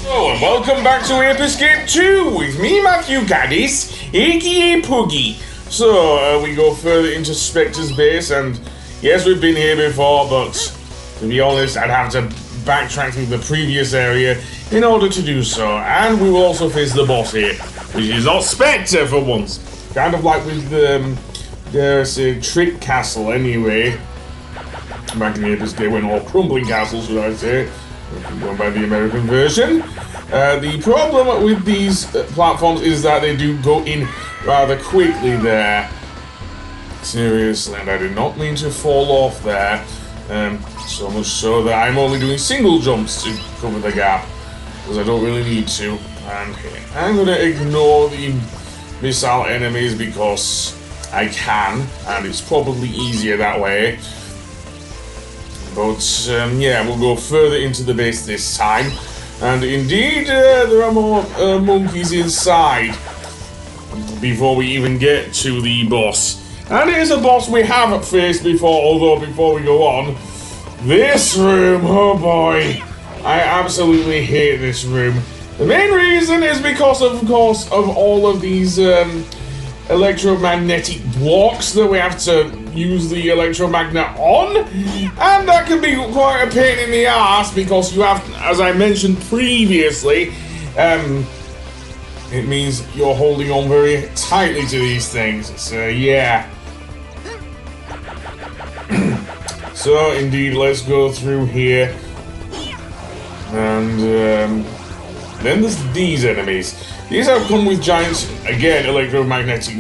Hello and welcome back to Ape Escape 2 with me, Matthew Gaddis, aka Puggy. So, we go further into Specter's base, and yes, we've been here before, but to be honest, I'd have to backtrack through the previous area in order to do so. And we will also face the boss here, which is not Specter for once. Kind of like with there's a Trick Castle anyway. Back in the Ape Escape when all crumbling castles, should I say. Going by the American version. The problem with these platforms is that they do go in rather quickly there. Seriously, and I did not mean to fall off there. So much so that I'm only doing single jumps to cover the gap, because I don't really need to. And I'm going to ignore the missile enemies because I can, and it's probably easier that way. But yeah, we'll go further into the base this time. And indeed, there are more monkeys inside before we even get to the boss. And it is a boss we have faced before, although before we go on, this room, oh boy, I absolutely hate this room. The main reason is because, of course, of all of these electromagnetic blocks that we have to use the electromagnet on, and that can be quite a pain in the ass because you have, as I mentioned previously, it means you're holding on very tightly to these things. So yeah. So indeed, let's go through here, and then there's these enemies. These have come with giant, again, electromagnetic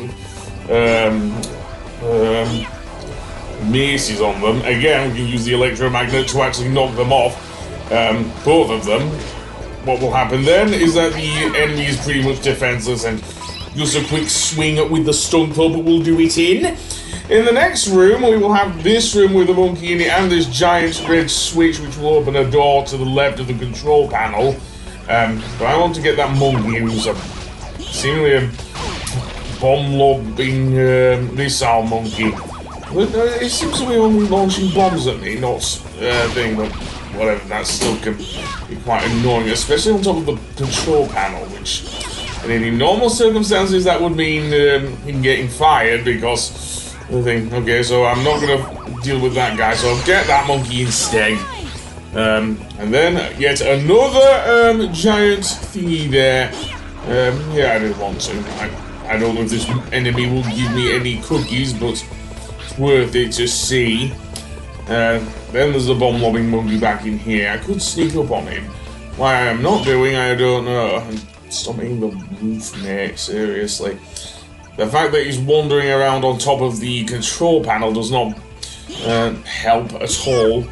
maces on them. Again, we can use the electromagnet to actually knock them off, both of them. What will happen then is that the enemy is pretty much defenseless, and just a quick swing with the stun club will do it in. In the next room, we will have this room with the monkey in it and this giant red switch which will open a door to the left of the control panel. But I want to get that monkey who's seemingly a bomb-lobbing missile monkey. It seems to be only launching bombs at me, not thing, but whatever, that still can be quite annoying, especially on top of the control panel, which in any normal circumstances that would mean him getting fired, because the thing, okay, so I'm not going to deal with that guy, so I'll get that monkey instead. And then yet another giant thingy there. Yeah, I didn't want to. I don't know if this enemy will give me any cookies, but it's worth it to see. Then there's the bomb-lobbing monkey back in here. I could sneak up on him. Why I am not doing, I don't know. Stop hitting the roof, mate, seriously. The fact that he's wandering around on top of the control panel does not help at all.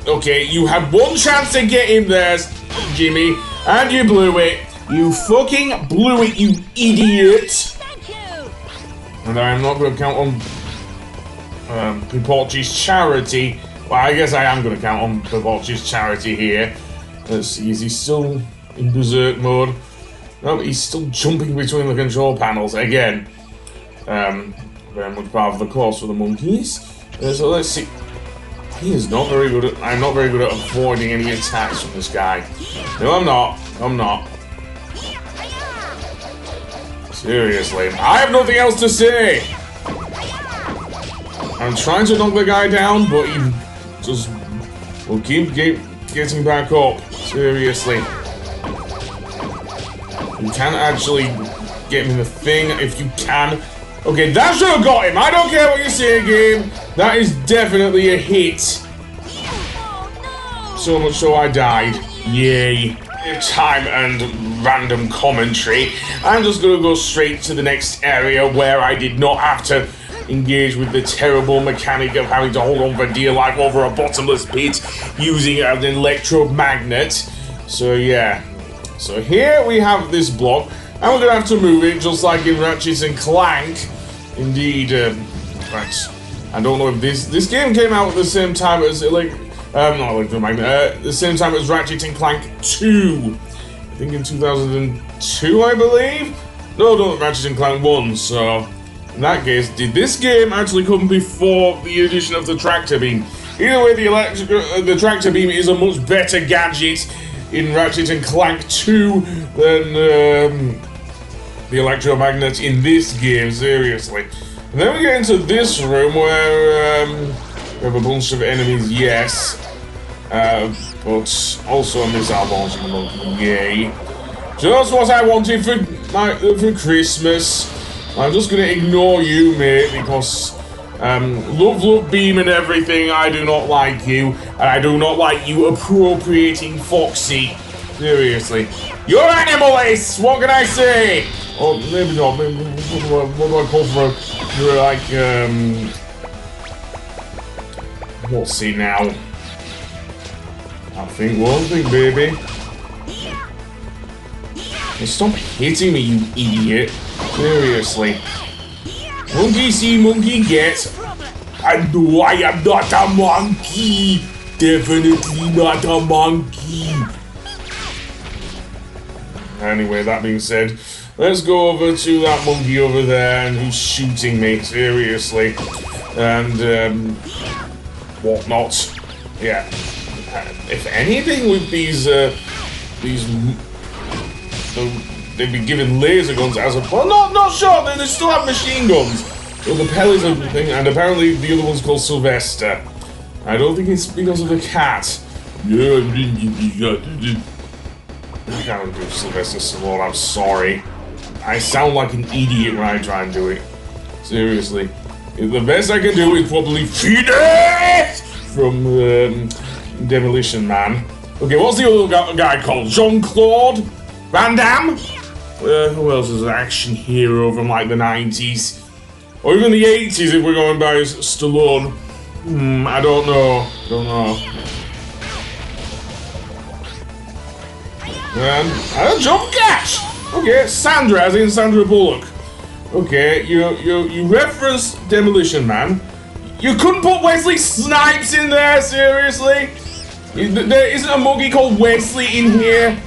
Okay, you had one chance to get in there, Jimmy, and you blew it. You fucking blew it, you idiot. Thank you. And I'm not going to count on Pipocchi's charity. Well, I guess I am going to count on Pipocchi's charity here. Let's see, is he still in berserk mode? No, he's still jumping between the control panels again. Very much part of the course for the monkeys. So let's see. He is not very good at. I'm not very good at avoiding any attacks from this guy. No, I'm not. I'm not. Seriously, I have nothing else to say. I'm trying to knock the guy down, but he just will keep getting back up. Seriously. You can actually get him in the thing if you can. Okay, that should have got him. I don't care what you say, game. That is definitely a hit. So much so I died. Yay. Time and random commentary. I'm just going to go straight to the next area where I did not have to engage with the terrible mechanic of having to hold on for dear life over a bottomless pit using an electromagnet. So yeah. So here we have this block, and we're going to have to move it just like in Ratchet and Clank. Indeed, right. I don't know if this game came out at the same time as the same time as Ratchet and Clank 2. I think in 2002, I believe. No, Ratchet and Clank 1. So in that case, did this game actually come before the addition of the tractor beam? Either way, the tractor beam is a much better gadget in Ratchet and Clank 2 than the electromagnet in this game, seriously. And then we get into this room where we have a bunch of enemies, yes. But also a missile launching monkey, yay. Just what I wanted for Christmas. I'm just gonna ignore you, mate, because love beam and everything, I do not like you. And I do not like you appropriating Foxy. Seriously. You're animalist! What can I say? Oh, maybe not. Maybe, what do I call for like, what's it now? I think one thing, baby. Stop hitting me, you idiot. Seriously. Monkey see, monkey get. I know I am not a monkey. Definitely not a monkey. Anyway, that being said, let's go over to that monkey over there and who's shooting me, seriously. And, whatnot. Yeah. If anything with these they'd be given laser guns as a... Well, not sure, they still have machine guns. Well, the Pelly's a thing, and apparently the other one's called Sylvester. I don't think it's because of the cat. I can't do Sylvester Stallone, I'm sorry. I sound like an idiot when I try and do it. Seriously. The best I can do is probably feed it from Demolition Man. Okay, what's the other guy called? Jean-Claude Van Damme? Who else is an action hero from like the 90s? Or even the 80s if we're going by Stallone. I don't know. And a jump catch! Okay, Sandra, as in Sandra Bullock. Okay, you referenced Demolition Man. You couldn't put Wesley Snipes in there, seriously? There isn't a monkey called Wesley in here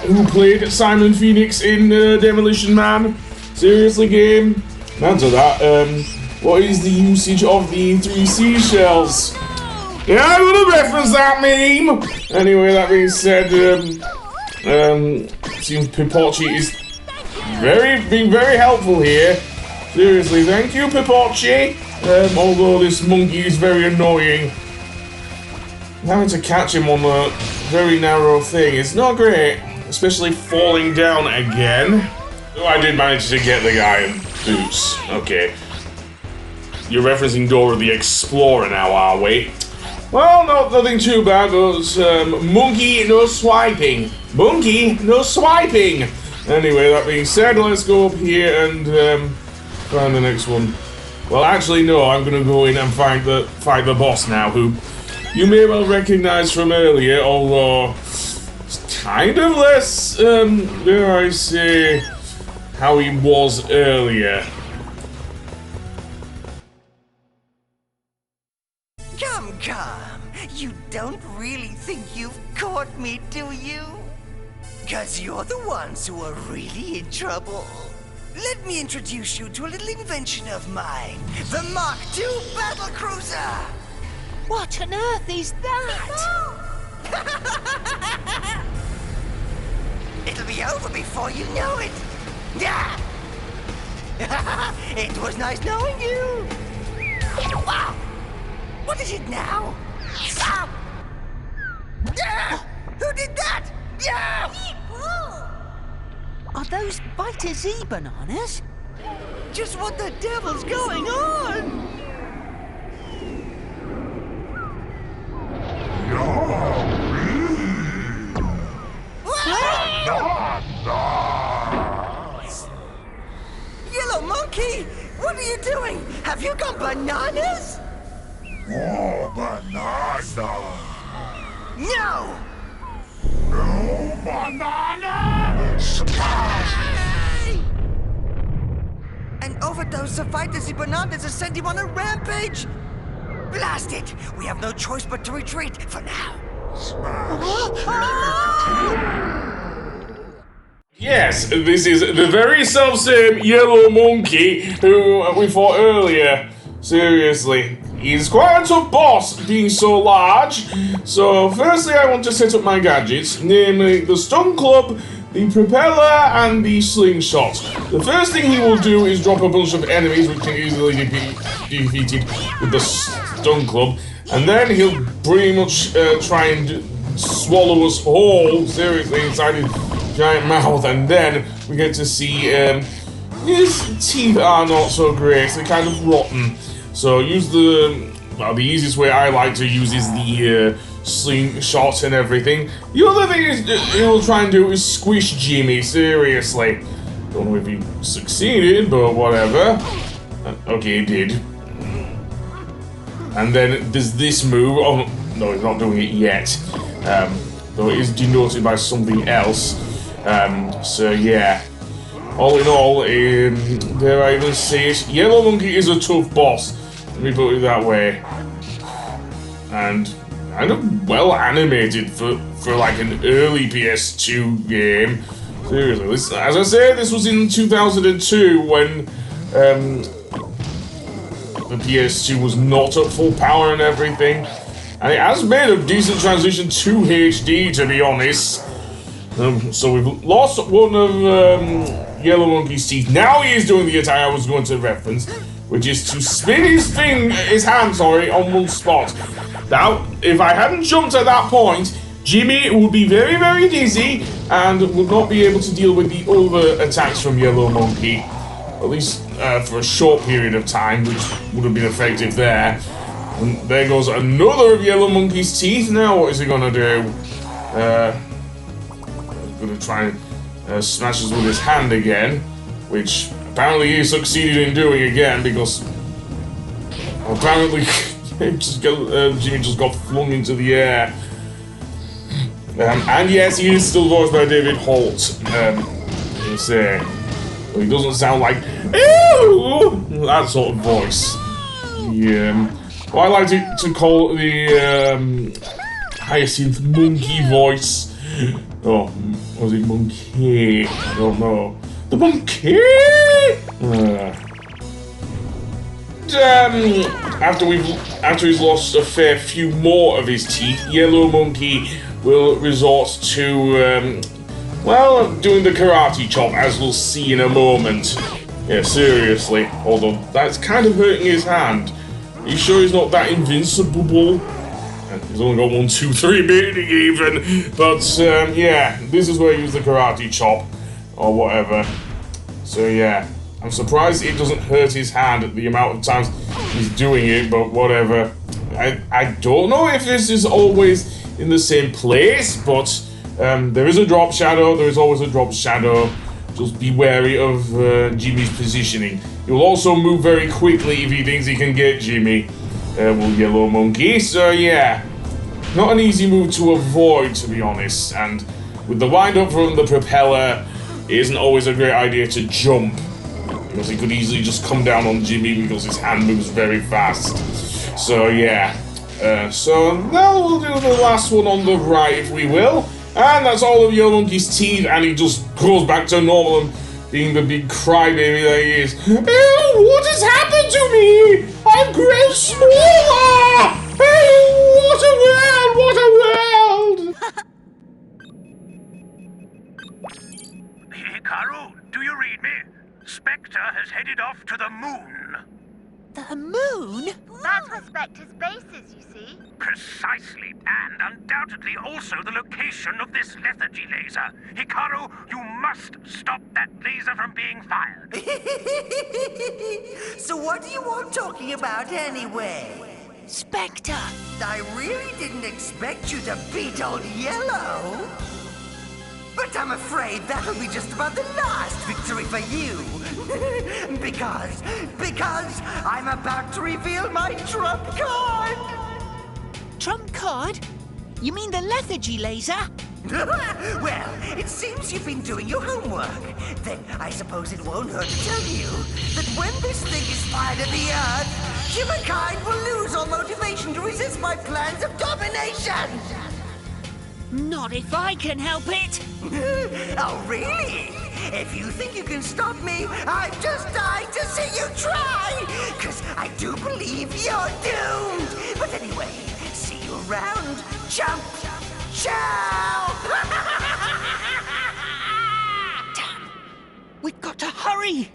who played Simon Phoenix in Demolition Man. Seriously, game? Answer that. What is the usage of the 3 seashells? Yeah, I'm gonna reference that meme! Anyway, that being said, seems Pipocci is being very helpful here. Seriously, thank you, Pipocci. Although this monkey is very annoying. Having to catch him on a very narrow thing is not great, especially falling down again. Oh, I did manage to get the guy in boots. Okay. You're referencing Dora the Explorer now, are we? Well, nothing too bad. Those monkey, no swiping. Monkey, no swiping. Anyway, that being said, let's go up here and find the next one. Well, actually, no. I'm gonna go in and fight the boss now, who you may well recognize from earlier, although it's kind of less, dare I say, how he was earlier. Come, you don't really think you've caught me, do you? 'Cause you're the ones who are really in trouble. Let me introduce you to a little invention of mine, the Mark II battle cruiser! What on earth is that? It'll be over before you know it! Yeah! It was nice knowing you! Wow! What is it now? Ah! Yeah! Who did that? Yeah! Are those Vita Z bananas? Just what the devil's going on? Yellow monkey! What are you doing? Have you gone bananas? Oh, banana! No! No banana! An overdose of Vita Z bananas has sent him on a rampage! Blast it! We have no choice but to retreat for now. Yes, this is the very self-same yellow monkey who we fought earlier. Seriously. he's quite a tough boss, being so large. So firstly, I want to set up my gadgets, namely the stun club, the propeller, and the slingshot. The first thing he will do is drop a bunch of enemies, which can easily be defeated with the stun club, and then he'll pretty much try and swallow us whole, seriously, inside his giant mouth, and then we get to see his teeth are not so great, they're kind of rotten. So use the easiest way I like to use is the slingshot and everything. The other thing he will try and do is squish Jimmy, seriously. Don't know if he succeeded, but whatever. Okay, he did. And then there's this move. Oh, no, he's not doing it yet. Though it is denoted by something else. So yeah. All in all, dare I even say it, Yellow Monkey is a tough boss. Let me put it that way. And kind of well animated for like an early PS2 game. Seriously, as I said, this was in 2002 when the PS2 was not at full power and everything. And it has made a decent transition to HD, to be honest. So we've lost one of Yellow Monkey's teeth. Now he is doing the attack I was going to reference, which is to spin his hand on one spot. Now, if I hadn't jumped at that point, Jimmy would be very, very dizzy and would not be able to deal with the other attacks from Yellow Monkey. At least for a short period of time, which would have been effective there. And there goes another of Yellow Monkey's teeth. Now, what is he gonna do? He's gonna try and smash us with his hand again, which apparently he succeeded in doing again because apparently Jimmy just got flung into the air. And yes, he is still voiced by David Holt. You say, well, he doesn't sound like "Ew!" that sort of voice. What I like to call the Hyacinth monkey voice. Oh, was it monkey? I don't know. The monkey. After he's lost a fair few more of his teeth, Yellow Monkey will resort to doing the karate chop, as we'll see in a moment. Yeah, seriously. Although that's kind of hurting his hand. Are you sure he's not that invincible? He's only got 1, 2, 3 beating even. But yeah, this is where he used the karate chop or whatever. So yeah, I'm surprised it doesn't hurt his hand at the amount of times he's doing it, but whatever. I don't know if this is always in the same place, but there is a drop shadow. There is always a drop shadow. Just be wary of Jimmy's positioning. He will also move very quickly if he thinks he can get Jimmy. Yellow Monkey. So yeah, not an easy move to avoid, to be honest. And with the wind up from the propeller, it isn't always a great idea to jump, because he could easily just come down on Jimmy because his hand moves very fast. So yeah, so now we'll do the last one on the right, if we will. And that's all of Yellow Monkey's teeth, and he just goes back to normal and being the big crybaby that he is. Ew, what has happened to me? I've grown smaller! Ew, what a world, what a world! Hikaru, do you read me? Specter has headed off to the moon. The moon? That's where Specter's base is, you see. Precisely, and undoubtedly also the location of this lethargy laser. Hikaru, you must stop that laser from being fired. So what do you want talking about anyway? Specter! I really didn't expect you to beat old Yellow. But I'm afraid that'll be just about the last victory for you. because I'm about to reveal my trump card. Trump card? You mean the lethargy laser? Well, it seems you've been doing your homework. Then I suppose it won't hurt to tell you that when this thing is fired at the Earth, humankind will lose all motivation to resist my plans of domination. Not if I can help it. Oh, really? If you think you can stop me, I'm just dying to see you try! Cause I do believe you're doomed! But anyway, see you around, Jump Chow! Damn! We've got to hurry!